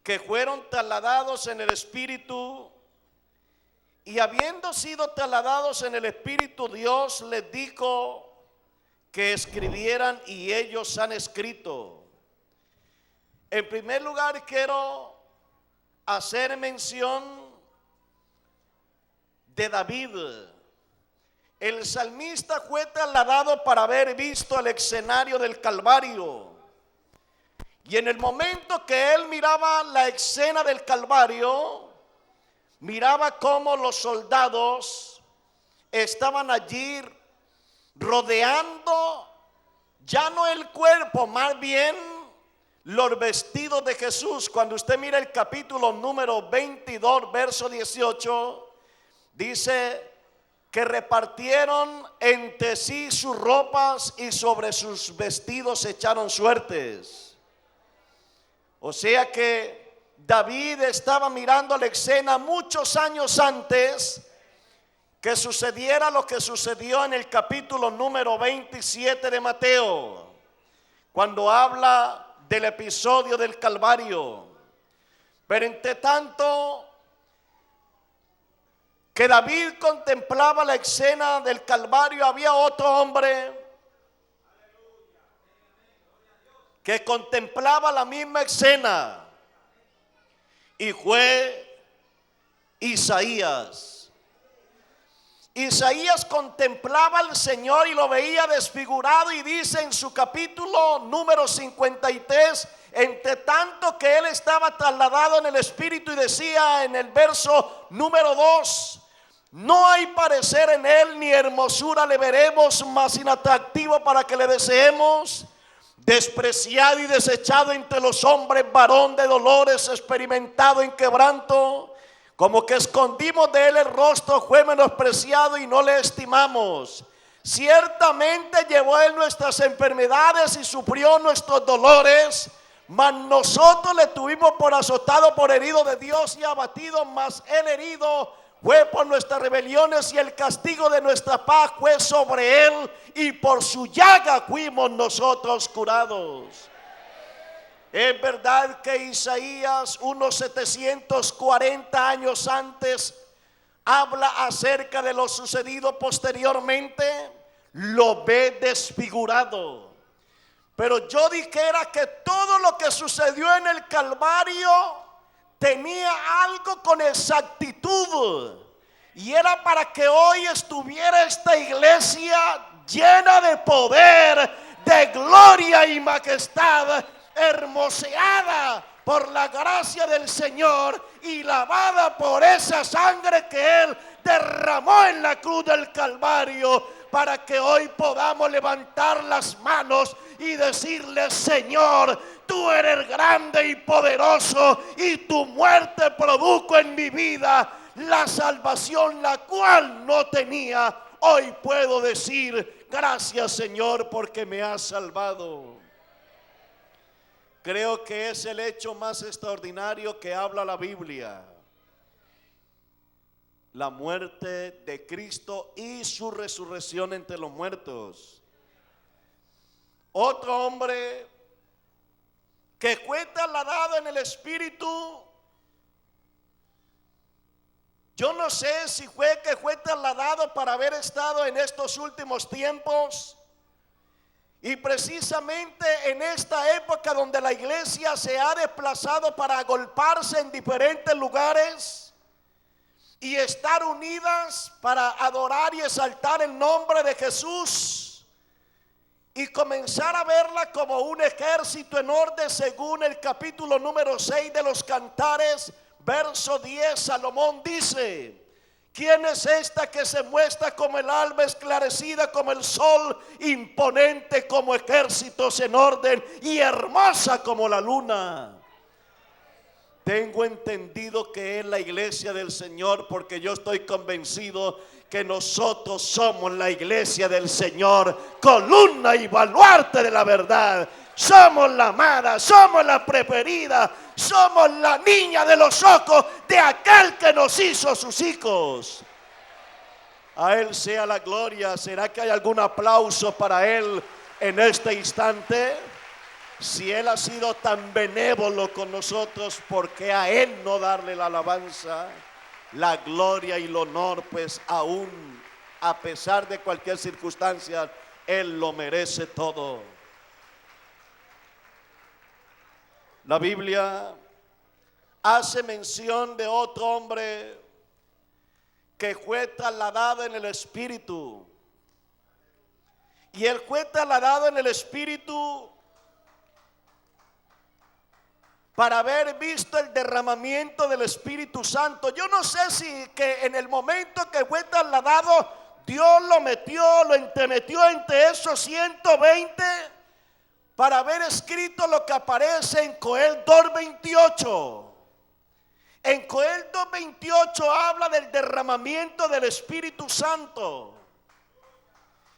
que fueron trasladados en el Espíritu, y habiendo sido trasladados en el Espíritu, Dios les dijo que escribieran, y ellos han escrito. En primer lugar, quiero hacer mención de David. El salmista fue trasladado para haber visto el escenario del Calvario. Y en el momento que él miraba la escena del Calvario, miraba cómo los soldados estaban allí rodeando, ya no el cuerpo, más bien los vestidos de Jesús. Cuando usted mira el capítulo número 22, verso 18, dice que repartieron entre sí sus ropas y sobre sus vestidos echaron suertes. O sea que David estaba mirando la escena muchos años antes que sucediera lo que sucedió en el capítulo número 27 de Mateo, cuando habla del episodio del Calvario. Pero entre tanto que David contemplaba la escena del Calvario, había otro hombre que contemplaba la misma escena, y fue Isaías. Isaías contemplaba al Señor y lo veía desfigurado, y dice en su capítulo número 53, entre tanto que él estaba trasladado en el Espíritu, y decía en el verso número 2: no hay parecer en él, ni hermosura le veremos, mas inatractivo para que le deseemos. Despreciado y desechado entre los hombres, varón de dolores, experimentado en quebranto. Como que escondimos de él el rostro, fue menospreciado y no le estimamos. Ciertamente llevó él nuestras enfermedades y sufrió nuestros dolores, mas nosotros le tuvimos por azotado, por herido de Dios y abatido. Mas el herido fue por nuestras rebeliones, y el castigo de nuestra paz fue sobre él, y por su llaga fuimos nosotros curados. Es verdad que Isaías, unos 740 años antes, habla acerca de lo sucedido posteriormente, lo ve desfigurado. Pero yo dijera que todo lo que sucedió en el Calvario tenía algo con exactitud, y era para que hoy estuviera esta iglesia llena de poder, de gloria y majestad, hermoseada por la gracia del Señor y lavada por esa sangre que Él derramó en la cruz del Calvario, para que hoy podamos levantar las manos y decirle: Señor, tú eres grande y poderoso, y tu muerte produjo en mi vida la salvación, la cual no tenía. Hoy puedo decir: gracias, Señor, porque me has salvado. Creo que es el hecho más extraordinario que habla la Biblia: la muerte de Cristo y su resurrección entre los muertos. Otro hombre que fue trasladado en el Espíritu, yo no sé si fue que fue trasladado para haber estado en estos últimos tiempos, y precisamente en esta época donde la iglesia se ha desplazado para agolparse en diferentes lugares y estar unidas para adorar y exaltar el nombre de Jesús, y comenzar a verla como un ejército en orden, según el capítulo número 6 de los Cantares, verso 10, Salomón dice: ¿quién es esta que se muestra como el alba, esclarecida como el sol, imponente como ejércitos en orden, y hermosa como la luna? Tengo entendido que es la iglesia del Señor, porque yo estoy convencido que nosotros somos la iglesia del Señor, columna y baluarte de la verdad. Somos la amada, somos la preferida, somos la niña de los ojos de aquel que nos hizo sus hijos. A Él sea la gloria. ¿Será que hay algún aplauso para Él en este instante? Si Él ha sido tan benévolo con nosotros, ¿por qué a Él no darle la alabanza, la gloria y el honor? Pues aún a pesar de cualquier circunstancia, Él lo merece todo. La Biblia hace mención de otro hombre que fue trasladado en el Espíritu. Y él fue trasladado en el Espíritu para haber visto el derramamiento del Espíritu Santo. Yo no sé si que en el momento que fue trasladado, Dios lo metió, lo entremetió entre esos 120 para haber escrito lo que aparece en Joel 2:28. En Joel 2:28 habla del derramamiento del Espíritu Santo.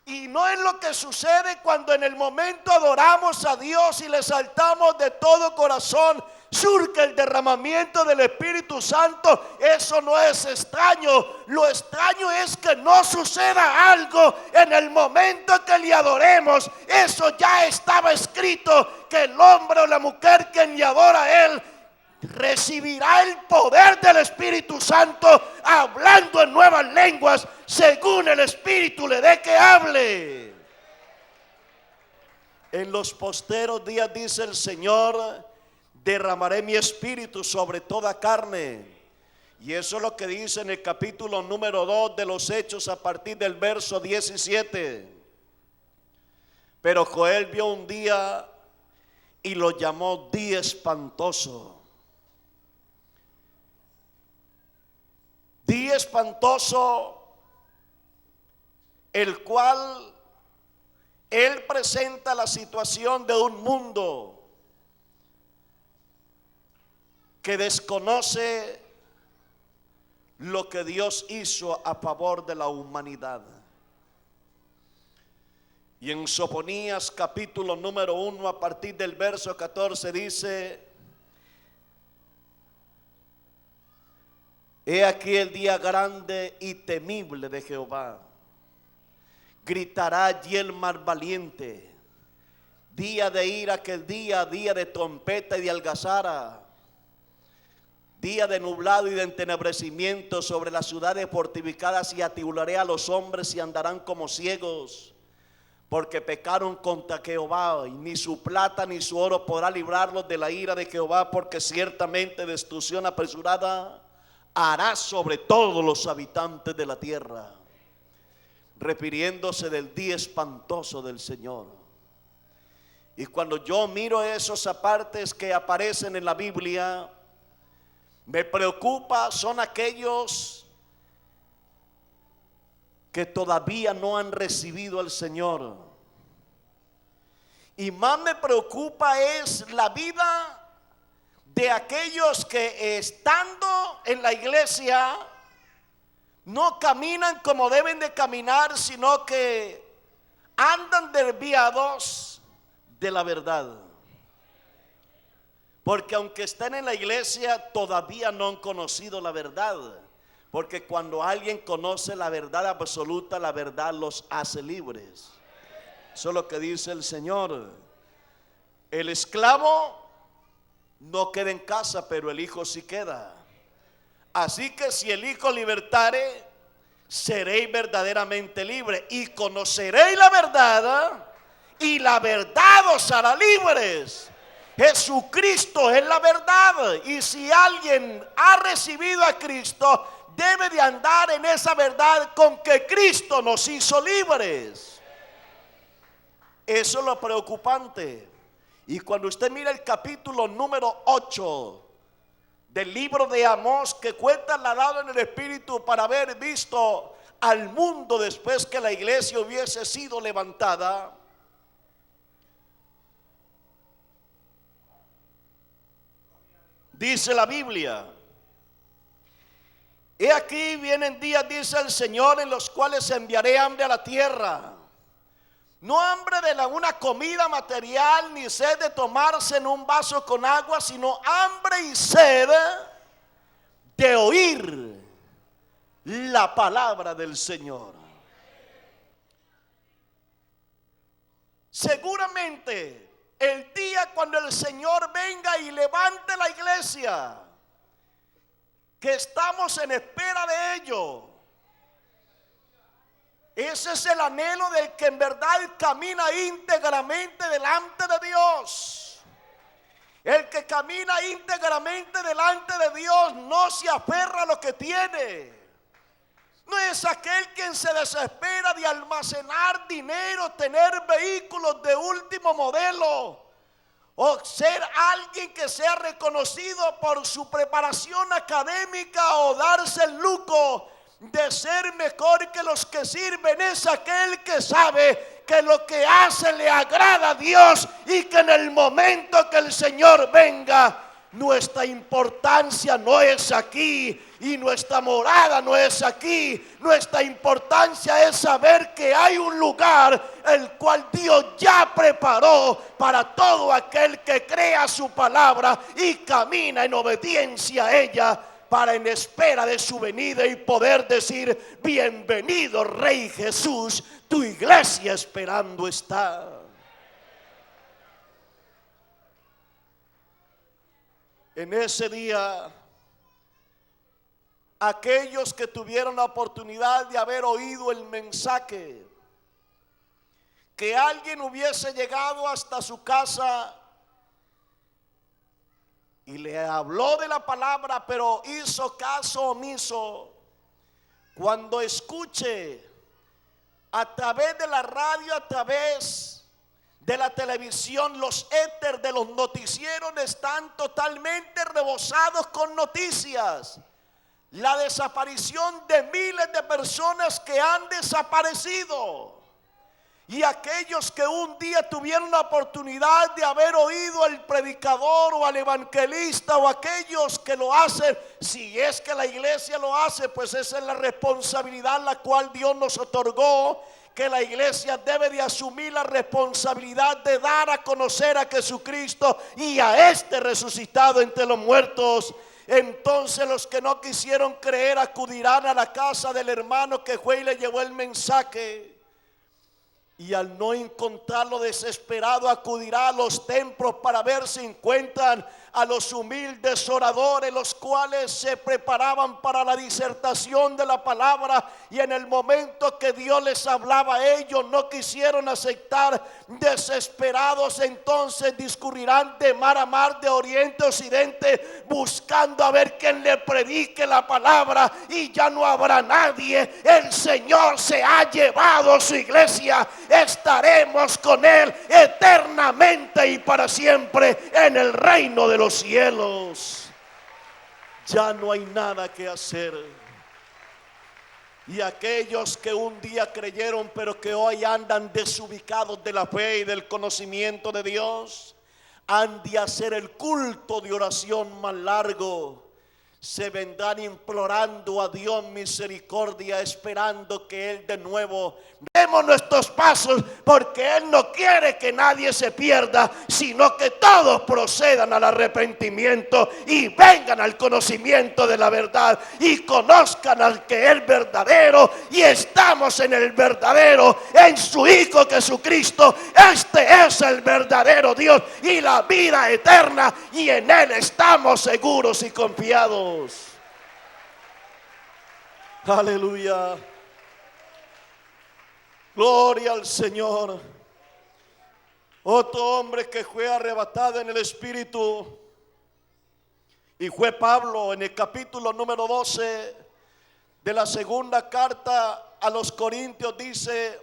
Y no es lo que sucede cuando en el momento adoramos a Dios y le exaltamos de todo corazón, surge el derramamiento del Espíritu Santo. Eso no es extraño. Lo extraño es que no suceda algo en el momento que le adoremos. Eso ya estaba escrito, que el hombre o la mujer que le adora a Él recibirá el poder del Espíritu Santo, hablando en nuevas lenguas según el Espíritu le dé que hable. En los posteros días, dice el Señor, derramaré mi espíritu sobre toda carne. Y eso es lo que dice en el capítulo número 2 de los Hechos, a partir del verso 17. Pero Joel vio un día y lo llamó día espantoso. Día espantoso, el cual él presenta la situación de un mundo que desconoce lo que Dios hizo a favor de la humanidad. Y en Sofonías capítulo número 1, a partir del verso 14 dice: he aquí el día grande y temible de Jehová. Gritará allí el más valiente. Día de ira aquel día, día de trompeta y de algazara. Día de nublado y de entenebrecimiento sobre las ciudades fortificadas, y atibularé a los hombres y andarán como ciegos, porque pecaron contra Jehová, y ni su plata ni su oro podrá librarlos de la ira de Jehová, porque ciertamente destrucción apresurada hará sobre todos los habitantes de la tierra. Refiriéndose del día espantoso del Señor. Y cuando yo miro esos apartes que aparecen en la Biblia, me preocupa, son aquellos que todavía no han recibido al Señor. Y más me preocupa es la vida de aquellos que estando en la iglesia no caminan como deben de caminar, sino que andan desviados de la verdad. Porque aunque estén en la iglesia, todavía no han conocido la verdad. Porque cuando alguien conoce la verdad absoluta, la verdad los hace libres. Eso es lo que dice el Señor. El esclavo no queda en casa, pero el hijo sí queda. Así que si el Hijo libertare, seréis verdaderamente libre, y conoceréis la verdad, y la verdad os hará libres. Jesucristo es la verdad, y si alguien ha recibido a Cristo, debe de andar en esa verdad con que Cristo nos hizo libres. Eso es lo preocupante. Y cuando usted mira el capítulo número 8 del libro de Amós, que fue trasladado en el Espíritu para haber visto al mundo después que la iglesia hubiese sido levantada, dice la Biblia: he aquí vienen días, dice el Señor, en los cuales enviaré hambre a la tierra. No hambre de una comida material, ni sed de tomarse en un vaso con agua, sino hambre y sed de oír la palabra del Señor. Seguramente el día cuando el Señor venga y levante la iglesia, que estamos en espera de ello. Ese es el anhelo del que en verdad camina íntegramente delante de Dios. El que camina íntegramente delante de Dios no se aferra a lo que tiene. No es aquel quien se desespera de almacenar dinero, tener vehículos de último modelo, o ser alguien que sea reconocido por su preparación académica, o darse el lujo de ser mejor que los que sirven. Es aquel que sabe que lo que hace le agrada a Dios, y que en el momento que el Señor venga, nuestra importancia no es aquí y nuestra morada no es aquí. Nuestra importancia es saber que hay un lugar el cual Dios ya preparó para todo aquel que crea su palabra y camina en obediencia a ella, para en espera de su venida y poder decir: bienvenido Rey Jesús, tu iglesia esperando está. En ese día, aquellos que tuvieron la oportunidad de haber oído el mensaje, que alguien hubiese llegado hasta su casa y le habló de la palabra, pero hizo caso omiso, cuando escuche a través de la radio, a través de la televisión, los éter de los noticieros están totalmente rebosados con noticias: la desaparición de miles de personas que han desaparecido. Y aquellos que un día tuvieron la oportunidad de haber oído al predicador o al evangelista, o aquellos que lo hacen, si es que la iglesia lo hace, pues esa es la responsabilidad la cual Dios nos otorgó, que la iglesia debe de asumir la responsabilidad de dar a conocer a Jesucristo y a este resucitado entre los muertos. Entonces los que no quisieron creer acudirán a la casa del hermano que fue y le llevó el mensaje, y al no encontrarlo desesperado, acudirá a los templos para ver si encuentran a los humildes oradores, los cuales se preparaban para la disertación de la palabra, y en el momento que Dios les hablaba a ellos no quisieron aceptar. Desesperados entonces discurrirán de mar a mar, de oriente a occidente, buscando a ver quién le predique la palabra, y ya no habrá nadie. El Señor se ha llevado su iglesia. Estaremos con Él eternamente y para siempre en el reino de los cielos. Ya no hay nada que hacer. Y aquellos que un día creyeron pero que hoy andan desubicados de la fe y del conocimiento de Dios, han de hacer el culto de oración más largo. Se vendrán implorando a Dios misericordia, esperando que Él de nuevo demos nuestros pasos, porque Él no quiere que nadie se pierda, sino que todos procedan al arrepentimiento y vengan al conocimiento de la verdad, y conozcan al que es verdadero, y estamos en el verdadero, en su Hijo Jesucristo. Este es el verdadero Dios y la vida eterna, y en Él estamos seguros y confiados. Aleluya. Gloria al Señor. Otro hombre que fue arrebatado en el Espíritu, y fue Pablo, en el capítulo número 12 de la segunda carta a los Corintios, dice: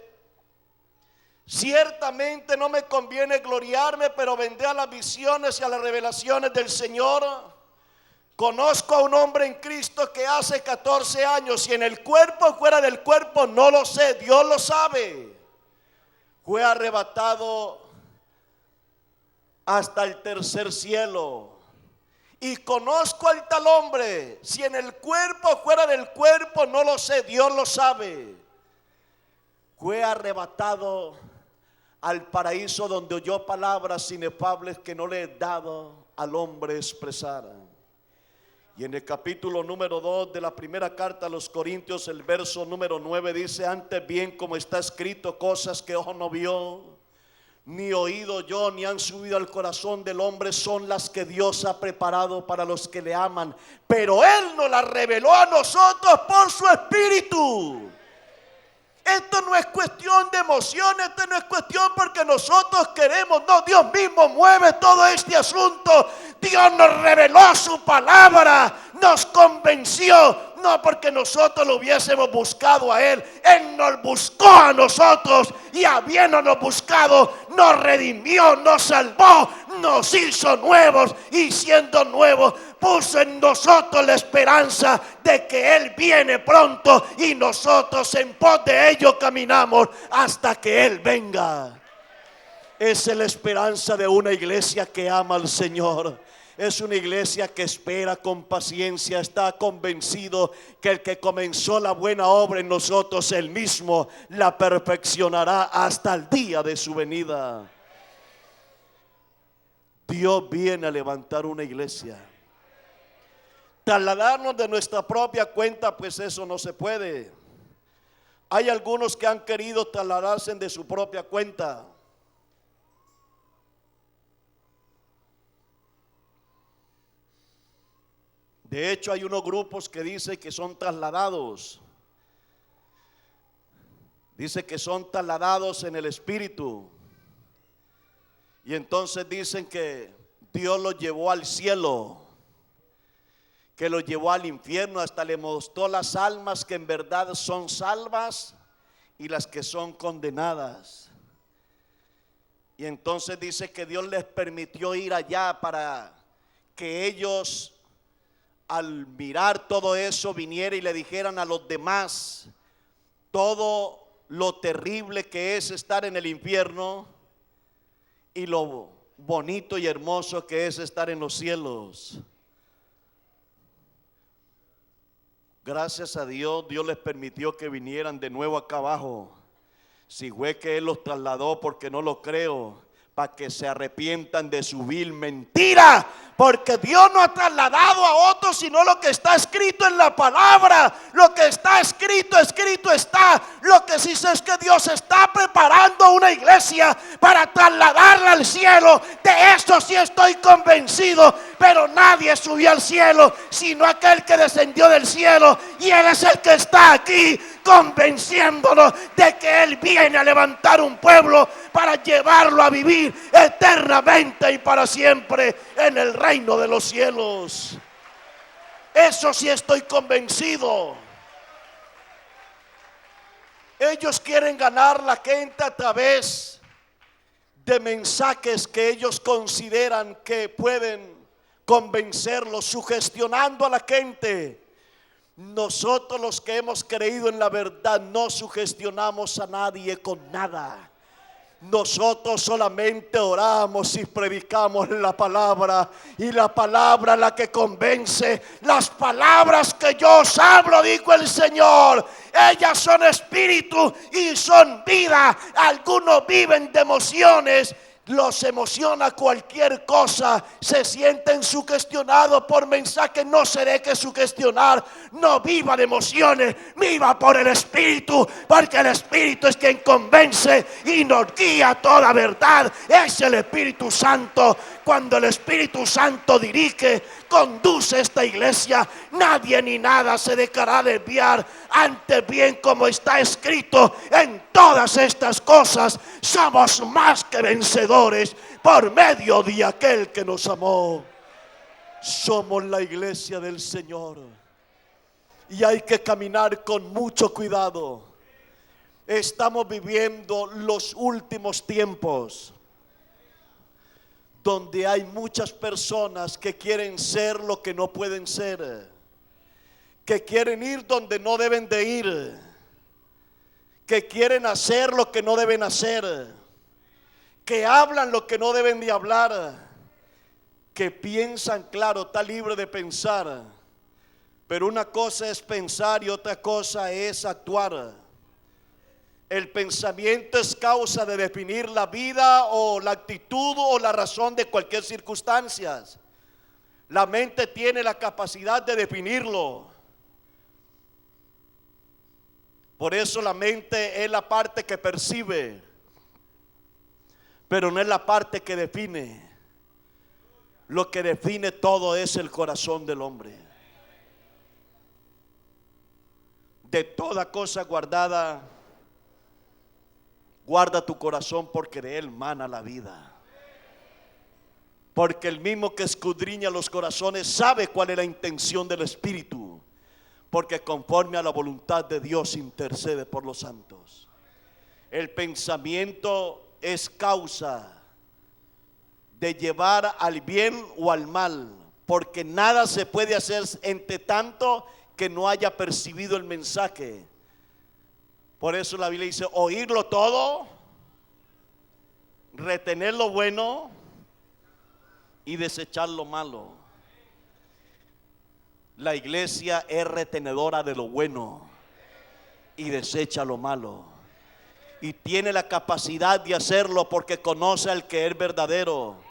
ciertamente no me conviene gloriarme, pero vendré a las visiones y a las revelaciones del Señor. Conozco a un hombre en Cristo que hace 14 años, si en el cuerpo o fuera del cuerpo, no lo sé, Dios lo sabe, fue arrebatado hasta el tercer cielo. Y conozco al tal hombre, si en el cuerpo o fuera del cuerpo, no lo sé, Dios lo sabe, fue arrebatado al paraíso, donde oyó palabras inefables que no le he dado al hombre expresar. Y en el capítulo número 2 de la primera carta a los Corintios, el verso número 9 dice: antes bien, como está escrito, cosas que ojo no vio, ni oído yo, ni han subido al corazón del hombre, son las que Dios ha preparado para los que le aman. Pero Él nos las reveló a nosotros por su Espíritu. Esto no es cuestión de emoción, esto no es cuestión porque nosotros queremos, no, Dios mismo mueve todo este asunto. Dios nos reveló su palabra, nos convenció, no porque nosotros lo hubiésemos buscado a Él. Él nos buscó a nosotros y habiéndonos buscado, nos redimió, nos salvó, nos hizo nuevos y siendo nuevos, puso en nosotros la esperanza de que Él viene pronto y nosotros en pos de ello caminamos hasta que Él venga. Esa es la esperanza de una iglesia que ama al Señor. Es una iglesia que espera con paciencia, está convencido que el que comenzó la buena obra en nosotros, Él mismo la perfeccionará hasta el día de su venida. Dios viene a levantar una iglesia. Trasladarnos de nuestra propia cuenta, pues eso no se puede. Hay algunos que han querido trasladarse de su propia cuenta. De hecho, hay unos grupos que dicen que son trasladados. Dice que son trasladados en el espíritu. Y entonces dicen que Dios los llevó al cielo, que los llevó al infierno, hasta le mostró las almas que en verdad son salvas y las que son condenadas. Y entonces dice que Dios les permitió ir allá para que ellos, al mirar todo eso, viniera y le dijeran a los demás todo lo terrible que es estar en el infierno y lo bonito y hermoso que es estar en los cielos. Gracias a Dios, Dios les permitió que vinieran de nuevo acá abajo. Si fue que Él los trasladó, porque no lo creo, para que se arrepientan de su vil mentira, porque Dios no ha trasladado a otros sino lo que está escrito en la palabra. Lo que está escrito, escrito está. Lo que sí sé es que Dios está preparando una iglesia para trasladarla al cielo. De eso sí estoy convencido. Pero nadie subió al cielo sino aquel que descendió del cielo, y Él es el que está aquí convenciéndonos de que Él viene a levantar un pueblo para llevarlo a vivir eternamente y para siempre en el reino de los cielos. Eso sí estoy convencido. Ellos quieren ganar la gente a través de mensajes que ellos consideran que pueden convencerlos, sugestionando a la gente. Nosotros, los que hemos creído en la verdad, no sugestionamos a nadie con nada. Nosotros solamente oramos y predicamos la palabra, y la palabra la que convence. Las palabras que yo os hablo, dijo el Señor, ellas son espíritu y son vida. Algunos viven de emociones, los emociona cualquier cosa, se sienten sugestionados por mensajes. No se deje sugestionar, no viva de emociones, viva por el Espíritu, porque el Espíritu es quien convence y nos guía a toda verdad. Es el Espíritu Santo. Cuando el Espíritu Santo dirige, conduce esta iglesia, nadie ni nada se dejará desviar. Antes bien, como está escrito, en todas estas cosas somos más que vencedores por medio de aquel que nos amó. Somos la iglesia del Señor y hay que caminar con mucho cuidado. Estamos viviendo los últimos tiempos, donde hay muchas personas que quieren ser lo que no pueden ser, que quieren ir donde no deben de ir, que quieren hacer lo que no deben hacer, que hablan lo que no deben de hablar, que piensan, claro, está libre de pensar, pero una cosa es pensar y otra cosa es actuar. El pensamiento es causa de definir la vida o la actitud o la razón de cualquier circunstancia. La mente tiene la capacidad de definirlo. Por eso la mente es la parte que percibe. pero no es la parte que define. Lo que define todo es el corazón del hombre. De toda cosa guardada, guarda tu corazón, porque de él mana la vida. Porque el mismo que escudriña los corazones sabe cuál es la intención del Espíritu, porque conforme a la voluntad de Dios intercede por los santos. El pensamiento es causa de llevar al bien o al mal, porque nada se puede hacer entre tanto que no haya percibido el mensaje. Por eso la Biblia dice: oírlo todo, retener lo bueno y desechar lo malo. La iglesia es retenedora de lo bueno y desecha lo malo, y tiene la capacidad de hacerlo porque conoce al que es verdadero.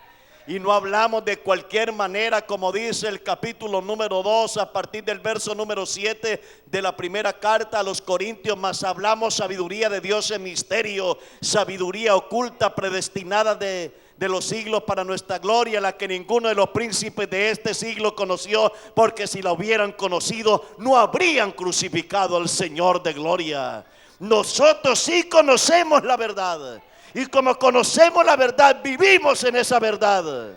Y no hablamos de cualquier manera, como dice el capítulo número 2 a partir del verso número 7 de la primera carta a los Corintios: mas hablamos sabiduría de Dios en misterio, sabiduría oculta, predestinada de los siglos para nuestra gloria, la que ninguno de los príncipes de este siglo conoció, porque si la hubieran conocido no habrían crucificado al Señor de gloria. Nosotros sí conocemos la verdad, y como conocemos la verdad, vivimos en esa verdad.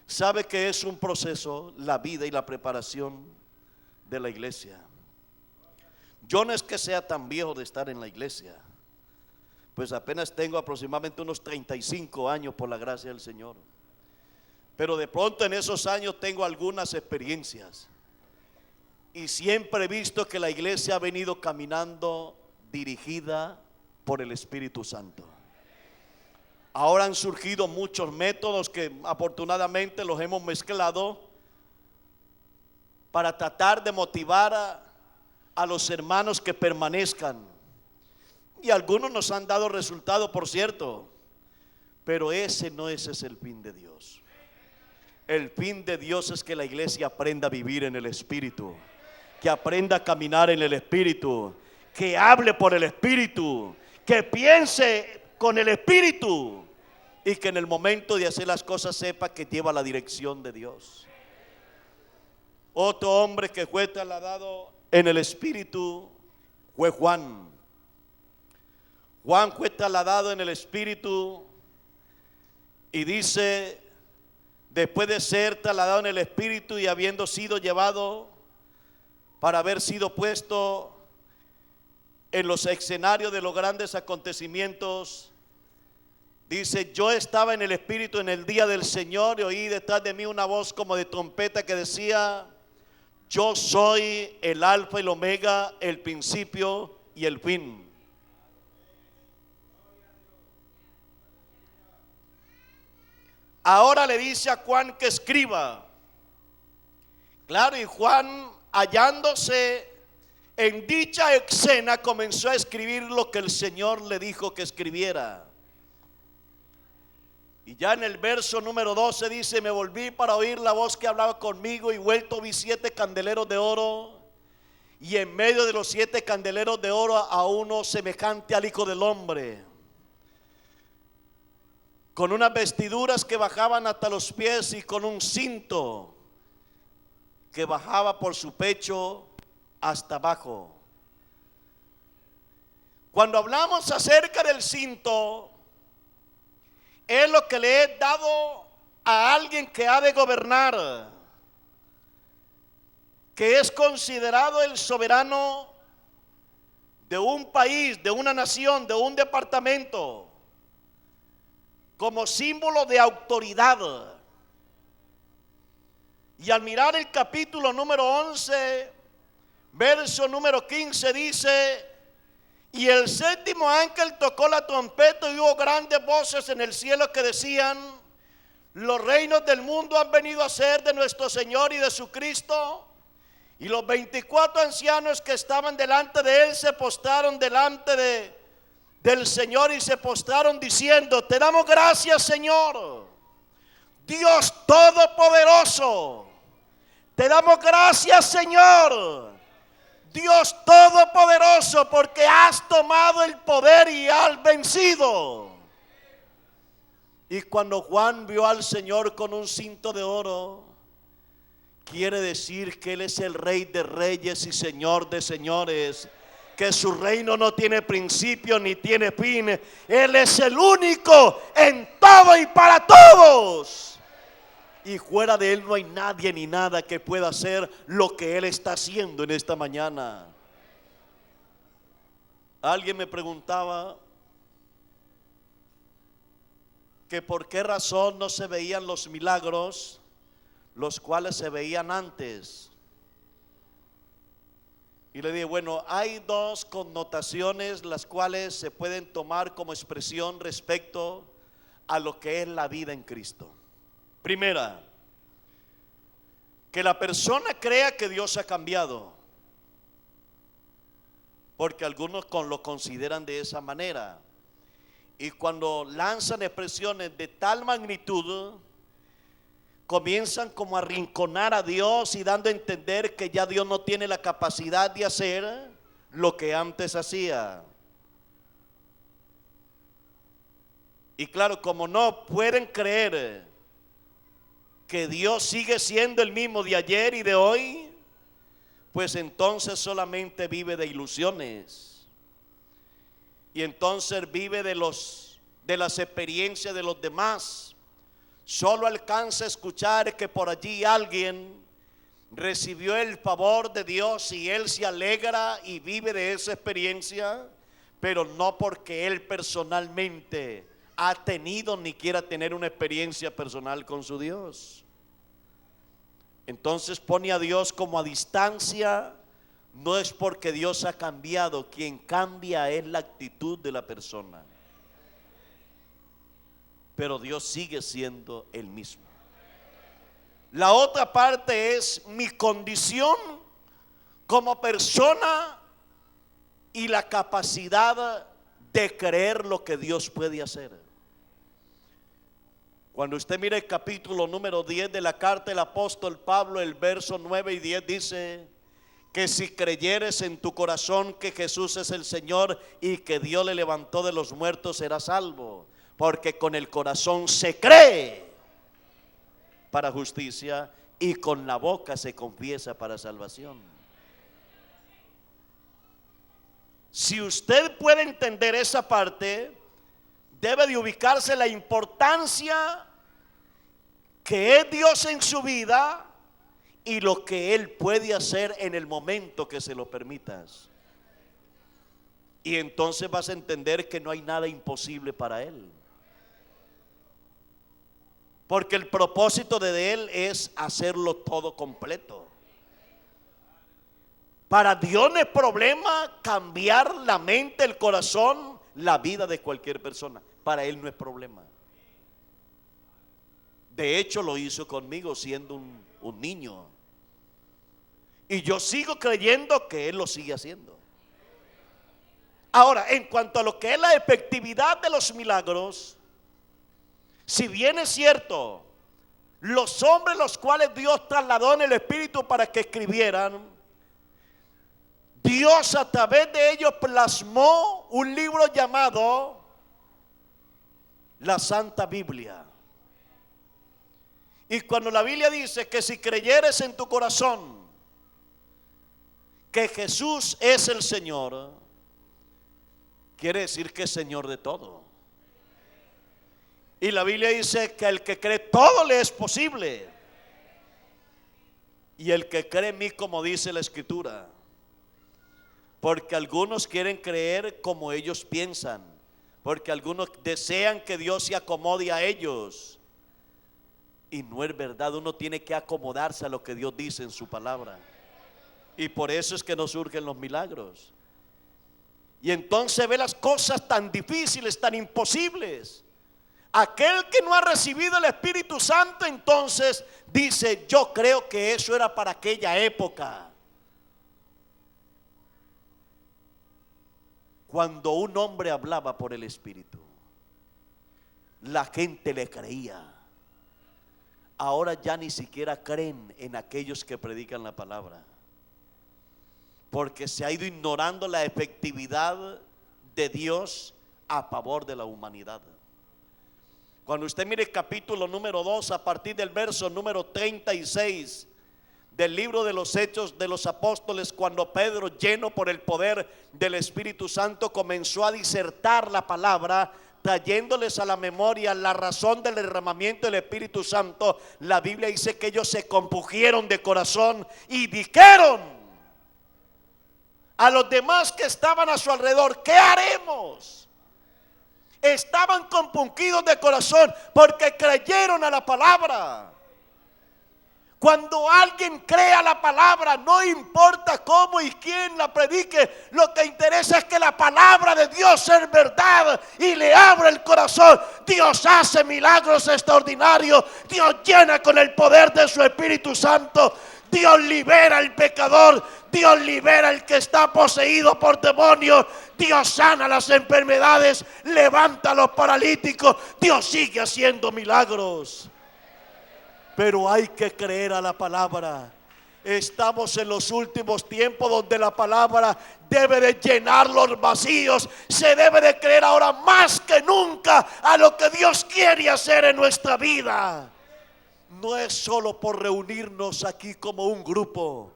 ¿Sabe que es un proceso la vida y la preparación de la iglesia? Yo no es que sea tan viejo de estar en la iglesia, pues apenas tengo aproximadamente unos 35 años por la gracia del Señor. Pero de pronto en esos años tengo algunas experiencias, y siempre he visto que la iglesia ha venido caminando dirigida por el Espíritu Santo. Ahora han surgido muchos métodos que afortunadamente los hemos mezclado para tratar de motivar a los hermanos que permanezcan, y algunos nos han dado resultado, por cierto, pero ese es el fin de Dios. El fin de Dios es que la iglesia aprenda a vivir en el Espíritu, que aprenda a caminar en el Espíritu, que hable por el Espíritu, que piense con el Espíritu, y que en el momento de hacer las cosas sepa que lleva la dirección de Dios. Otro hombre que fue trasladado en el Espíritu fue Juan. Juan fue trasladado en el Espíritu, y dice, después de ser trasladado en el Espíritu y habiendo sido llevado para haber sido puesto en los escenarios de los grandes acontecimientos, dice: yo estaba en el Espíritu en el día del Señor, y oí detrás de mí una voz como de trompeta que decía: yo soy el alfa y el omega, el principio y el fin. Ahora le dice a Juan que escriba. Claro, y Juan, hallándose en dicha escena, comenzó a escribir lo que el Señor le dijo que escribiera. Y ya en el verso número 12 dice: me volví para oír la voz que hablaba conmigo, y vuelto vi 7 candeleros de oro, y en medio de los 7 candeleros de oro a uno semejante al Hijo del Hombre, con unas vestiduras que bajaban hasta los pies, y con un cinto que bajaba por su pecho hasta abajo. Cuando hablamos acerca del cinto, es lo que le he dado a alguien que ha de gobernar, que es considerado el soberano de un país, de una nación, de un departamento, como símbolo de autoridad. Y al mirar el capítulo número 11, verso número 15, dice: y el séptimo ángel tocó la trompeta, y hubo grandes voces en el cielo que decían: los reinos del mundo han venido a ser de nuestro Señor y de su Cristo. Y los 24 ancianos que estaban delante de él se postraron delante del Señor, y se postraron diciendo: te damos gracias, Señor, Dios Todopoderoso. Te damos gracias, Señor, Dios Todopoderoso, porque has tomado el poder y has vencido. Y cuando Juan vio al Señor con un cinto de oro, quiere decir que Él es el Rey de reyes y Señor de señores, que su reino no tiene principio ni tiene fin. Él es el único en todo y para todos. Y fuera de Él no hay nadie ni nada que pueda hacer lo que Él está haciendo en esta mañana. Alguien me preguntaba que por qué razón no se veían los milagros, los cuales se veían antes. Y le dije, bueno, hay dos connotaciones las cuales se pueden tomar como expresión respecto a lo que es la vida en Cristo. Primera, que la persona crea que Dios ha cambiado, porque algunos lo consideran de esa manera. Y cuando lanzan expresiones de tal magnitud, comienzan como a arrinconar a Dios y dando a entender que ya Dios no tiene la capacidad de hacer lo que antes hacía. Y claro, como no pueden creer que Dios sigue siendo el mismo de ayer y de hoy, pues entonces solamente vive de ilusiones. Y entonces vive de las experiencias de los demás. Solo alcanza a escuchar que por allí alguien recibió el favor de Dios y él se alegra y vive de esa experiencia, pero no porque él personalmente ha tenido ni quiera tener una experiencia personal con su Dios. Entonces pone a Dios como a distancia. No es porque Dios ha cambiado, quien cambia es la actitud de la persona. Pero Dios sigue siendo el mismo. La otra parte es mi condición como persona y la capacidad de creer lo que Dios puede hacer. Cuando usted mira el capítulo número 10 de la carta del apóstol Pablo, el verso 9 y 10 dice que si creyeres en tu corazón que Jesús es el Señor y que Dios le levantó de los muertos, serás salvo. Porque con el corazón se cree para justicia y con la boca se confiesa para salvación. Si usted puede entender esa parte, debe de ubicarse la importancia que es Dios en su vida y lo que Él puede hacer en el momento que se lo permitas. Y entonces vas a entender que no hay nada imposible para Él. Porque el propósito de Él es hacerlo todo completo. Para Dios no es problema cambiar la mente, el corazón, la vida de cualquier persona. Para Él no es problema. De hecho lo hizo conmigo siendo un niño. Y yo sigo creyendo que Él lo sigue haciendo. Ahora, en cuanto a lo que es la efectividad de los milagros, si bien es cierto, los hombres los cuales Dios trasladó en el Espíritu para que escribieran, Dios a través de ellos plasmó un libro llamado la Santa Biblia. Y cuando la Biblia dice que si creyeres en tu corazón que Jesús es el Señor, quiere decir que es Señor de todo. Y la Biblia dice que el que cree todo le es posible. Y el que cree en mí, como dice la Escritura. Porque algunos quieren creer como ellos piensan. Porque algunos desean que Dios se acomode a ellos. Y no es verdad, uno tiene que acomodarse a lo que Dios dice en su palabra. Y por eso es que no surgen los milagros. Y entonces ve las cosas tan difíciles, tan imposibles. Aquel que no ha recibido el Espíritu Santo entonces dice, yo creo que eso era para aquella época. Cuando un hombre hablaba por el Espíritu, la gente le creía. Ahora ya ni siquiera creen en aquellos que predican la palabra. porque se ha ido ignorando la efectividad de Dios a favor de la humanidad. Cuando usted mire el capítulo número 2, a partir del verso número 36 del libro de los Hechos de los Apóstoles, cuando Pedro, lleno por el poder del Espíritu Santo, comenzó a disertar la palabra, trayéndoles a la memoria la razón del derramamiento del Espíritu Santo, la Biblia dice que ellos se compungieron de corazón y dijeron a los demás que estaban a su alrededor: ¿qué haremos? Estaban compungidos de corazón porque creyeron a la palabra. Cuando alguien cree a la palabra, no importa cómo y quién la predique, lo que interesa es que la palabra de Dios es verdad y le abre el corazón. Dios hace milagros extraordinarios, Dios llena con el poder de su Espíritu Santo, Dios libera al pecador, Dios libera al que está poseído por demonios, Dios sana las enfermedades, levanta a los paralíticos, Dios sigue haciendo milagros. Pero hay que creer a la palabra. Estamos en los últimos tiempos donde la palabra debe de llenar los vacíos. Se debe de creer ahora más que nunca a lo que Dios quiere hacer en nuestra vida. No es solo por reunirnos aquí como un grupo.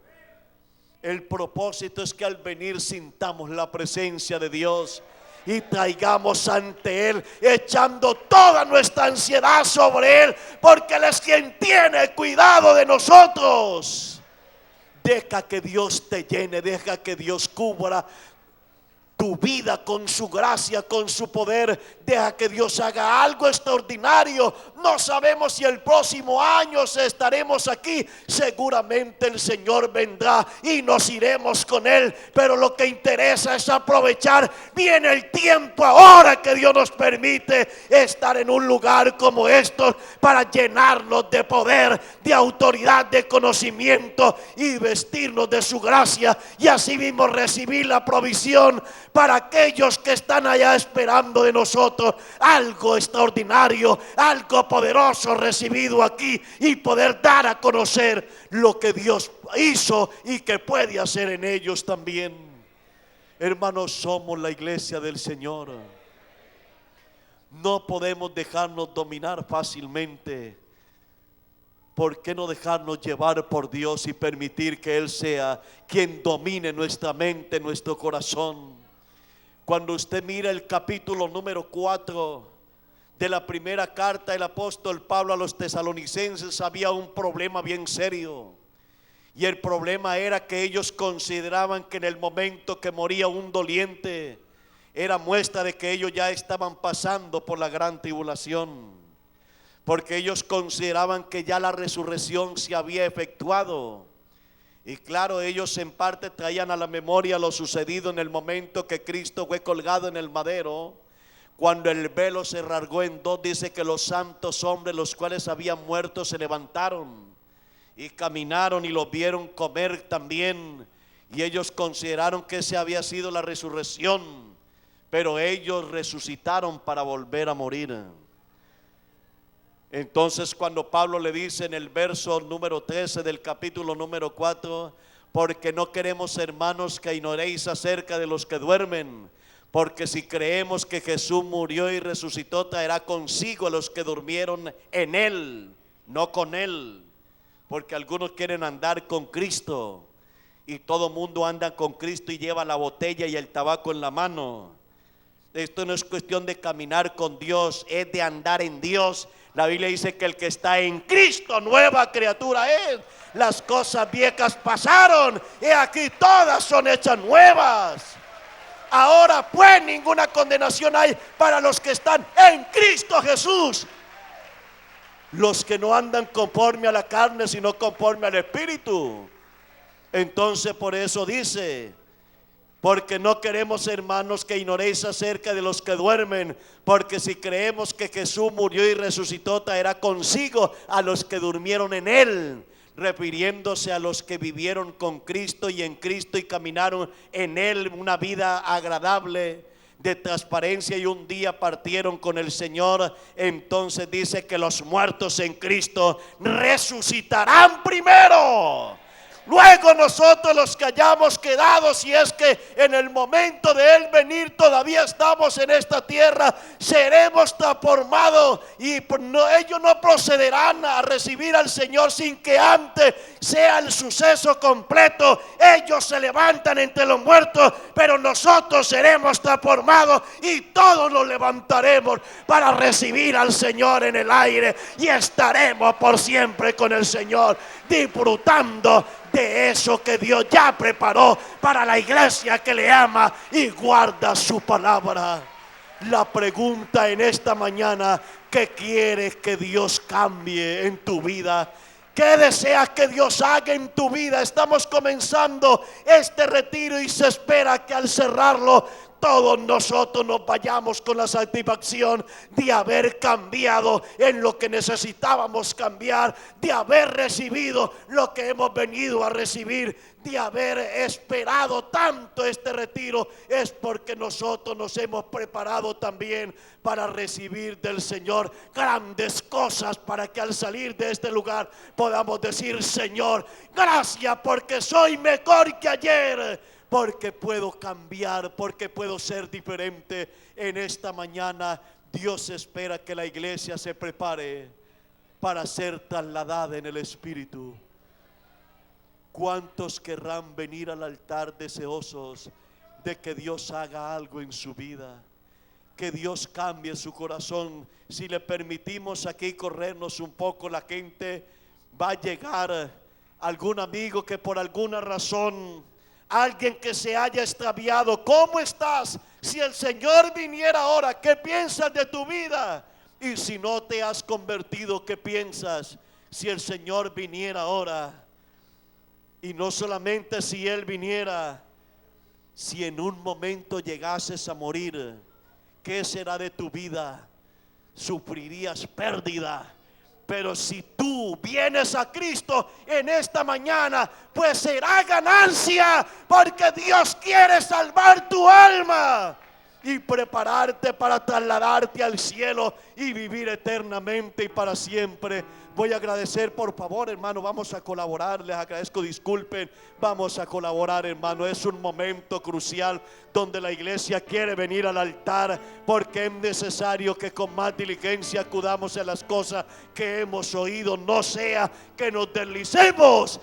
El propósito es que al venir sintamos la presencia de Dios y traigamos ante Él, echando toda nuestra ansiedad sobre Él, porque Él es quien tiene cuidado de nosotros. Deja que Dios te llene, deja que Dios cubra tu vida con su gracia, con su poder. Deja que Dios haga algo extraordinario. No sabemos si el próximo año estaremos aquí. Seguramente el Señor vendrá y nos iremos con Él, pero lo que interesa es aprovechar bien el tiempo ahora que Dios nos permite estar en un lugar como estos, para llenarnos de poder, de autoridad, de conocimiento y vestirnos de su gracia, y así mismo recibir la provisión para aquellos que están allá esperando de nosotros algo extraordinario, algo poderoso recibido aquí, y poder dar a conocer lo que Dios hizo y que puede hacer en ellos también. Hermanos, somos la iglesia del Señor. No podemos dejarnos dominar fácilmente. ¿Por qué no dejarnos llevar por Dios y permitir que Él sea quien domine nuestra mente, nuestro corazón? Cuando usted mira el capítulo número 4 de la primera carta del apóstol Pablo a los tesalonicenses, había un problema bien serio. Y el problema era que ellos consideraban que en el momento que moría un doliente era muestra de que ellos ya estaban pasando por la gran tribulación, porque ellos consideraban que ya la resurrección se había efectuado. Y claro, ellos en parte traían a la memoria lo sucedido en el momento que Cristo fue colgado en el madero. Cuando el velo se rasgó en dos, dice que los santos hombres, los cuales habían muerto, se levantaron y caminaron y los vieron comer también. Y ellos consideraron que esa había sido la resurrección, pero ellos resucitaron para volver a morir. Entonces cuando Pablo le dice en el verso número 13 del capítulo número 4: porque no queremos, hermanos, que ignoréis acerca de los que duermen, porque si creemos que Jesús murió y resucitó, traerá consigo a los que durmieron en Él, no con Él. Porque algunos quieren andar con Cristo, y todo mundo anda con Cristo y lleva la botella y el tabaco en la mano. Esto no es cuestión de caminar con Dios, es de andar en Dios. La Biblia dice que el que está en Cristo, nueva criatura es. Las cosas viejas pasaron y aquí todas son hechas nuevas. Ahora pues ninguna condenación hay para los que están en Cristo Jesús, los que no andan conforme a la carne, sino conforme al Espíritu. Entonces por eso dice: porque no queremos, hermanos, que ignoréis acerca de los que duermen, porque si creemos que Jesús murió y resucitó, traerá consigo a los que durmieron en Él, refiriéndose a los que vivieron con Cristo y en Cristo y caminaron en Él una vida agradable, de transparencia, y un día partieron con el Señor. Entonces dice que los muertos en Cristo resucitarán primero. Luego nosotros los que hayamos quedado, si es que en el momento de Él venir todavía estamos en esta tierra, seremos transformados y ellos no procederán a recibir al Señor sin que antes sea el suceso completo. Ellos se levantan entre los muertos, pero nosotros seremos transformados y todos nos levantaremos para recibir al Señor en el aire y estaremos por siempre con el Señor, disfrutando de eso que Dios ya preparó para la iglesia que le ama y guarda su palabra. La pregunta en esta mañana: ¿qué quieres que Dios cambie en tu vida? ¿Qué deseas que Dios haga en tu vida? Estamos comenzando este retiro y se espera que al cerrarlo todos nosotros nos vayamos con la satisfacción de haber cambiado en lo que necesitábamos cambiar, de haber recibido lo que hemos venido a recibir, de haber esperado tanto este retiro. Es porque nosotros nos hemos preparado también para recibir del Señor grandes cosas, para que al salir de este lugar podamos decir: Señor, gracias porque soy mejor que ayer, porque puedo cambiar, porque puedo ser diferente. En esta mañana Dios espera que la iglesia se prepare para ser trasladada en el Espíritu. ¿Cuántos querrán venir al altar deseosos de que Dios haga algo en su vida? Que Dios cambie su corazón. Si le permitimos aquí corrernos un poco, la gente va a llegar. Algún amigo que por alguna razón, alguien que se haya extraviado: ¿cómo estás? Si el Señor viniera ahora, ¿qué piensas de tu vida? Y si no te has convertido, ¿qué piensas? Si el Señor viniera ahora, y no solamente si Él viniera, si en un momento llegases a morir, ¿qué será de tu vida? Sufrirías pérdida. Pero si tú vienes a Cristo en esta mañana, pues será ganancia, porque Dios quiere salvar tu alma y prepararte para trasladarte al cielo y vivir eternamente y para siempre. Voy a agradecer, por favor, hermano, vamos a colaborar. Les agradezco, disculpen, vamos a colaborar, hermano. Es un momento crucial donde la iglesia quiere venir al altar, porque es necesario que con más diligencia acudamos a las cosas que hemos oído, no sea que nos deslicemos.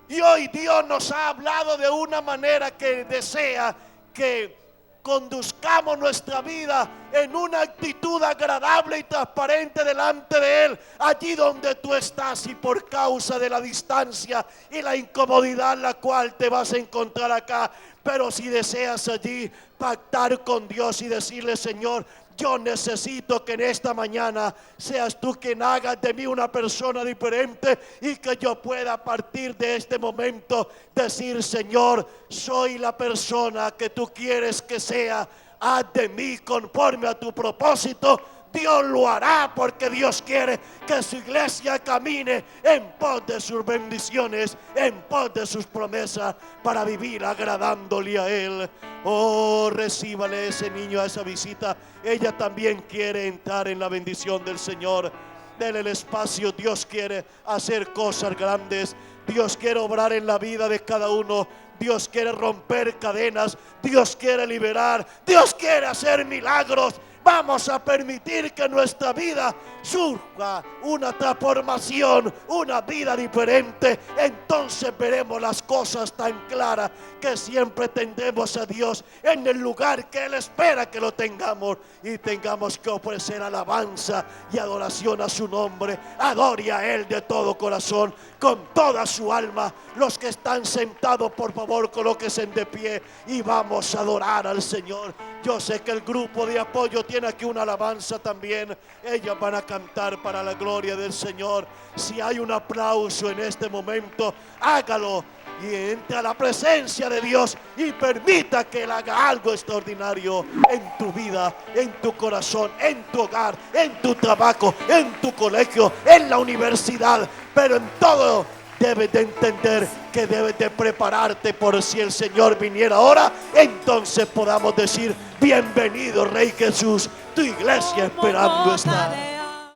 Y hoy Dios nos ha hablado de una manera que desea que conduzcamos nuestra vida en una actitud agradable y transparente delante de Él, allí donde tú estás, y por causa de la distancia y la incomodidad la cual te vas a encontrar acá. Pero si deseas allí pactar con Dios y decirle: Señor, yo necesito que en esta mañana seas tú quien hagas de mí una persona diferente, y que yo pueda a partir de este momento decir: Señor, soy la persona que tú quieres que sea. Haz de mí conforme a tu propósito. Dios lo hará, porque Dios quiere que su iglesia camine en pos de sus bendiciones, en pos de sus promesas, para vivir agradándole a Él. Oh, recíbale ese niño, a esa visita. Ella también quiere entrar en la bendición del Señor. Dele el espacio. Dios quiere hacer cosas grandes. Dios quiere obrar en la vida de cada uno. Dios quiere romper cadenas. Dios quiere liberar. Dios quiere hacer milagros. Vamos a permitir que nuestra vida surja una transformación, una vida diferente. Entonces veremos las cosas tan claras que siempre tendremos a Dios en el lugar que Él espera que lo tengamos, y tengamos que ofrecer alabanza y adoración a su nombre. Adore a Él de todo corazón, con toda su alma. Los que están sentados, por favor, colóquense de pie y vamos a adorar al Señor. Yo sé que el grupo de apoyo tiene aquí una alabanza también. Ellas van a cantar para la gloria del Señor. Si hay un aplauso en este momento, hágalo y entre a la presencia de Dios y permita que Él haga algo extraordinario en tu vida, en tu corazón, en tu hogar, en tu trabajo, en tu colegio, en la universidad. Pero en todo debes de entender que debes de prepararte, por si el Señor viniera ahora, entonces podamos decir: bienvenido Rey Jesús, tu iglesia esperando está.